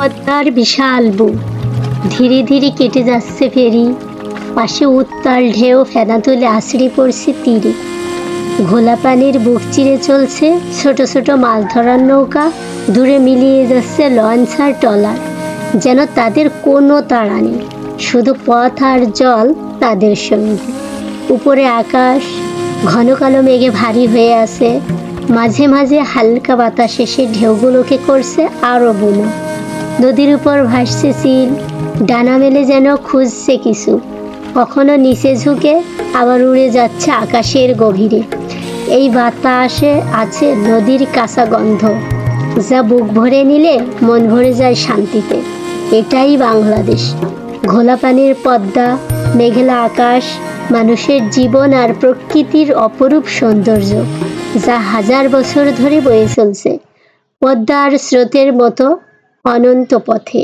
পদ্মার বিশাল বুক, ধীরে ধীরে কেটে যাচ্ছে ফেরি, পাশে উত্তাল ঢেউ ফেনা তুলে আছড়ে পড়ছে তীরে। ঘোলা পানির বুক চিরে চলছে ছোট ছোট মাছ ধরার নৌকা, দূরে মিলিয়ে যাচ্ছে লঞ্চ আর ট্রলার। যেন তাদের কোনো তাড়া নেই, শুধু পথ আর জল তাদের সঙ্গী। উপরে আকাশ ঘন কালো মেঘে ভারী হয়ে আছে, মাঝে মাঝে হালকা বাতাস এসে ঢেউগুলোকে করছে আরো বুনো। নদীর উপর ভাসছে চিল, ডানা মেলে যেন খুঁজছে কিছু, কখনো নিচে ঝুঁকে আবার উড়ে যাচ্ছে আকাশের গভীরে। এই বাতাসে আছে নদীর কাঁচা গন্ধ, যা বুক ভরে নিলে মন ভরে যায় শান্তিতে। এটাই বাংলাদেশ, ঘোলা পানির পদ্মা, মেঘলা আকাশ, মানুষের জীবন আর প্রকৃতির অপরূপ সৌন্দর্য, যা হাজার বছর ধরে বয়ে চলছে পদ্মার স্রোতের মতো অনন্ত পথে।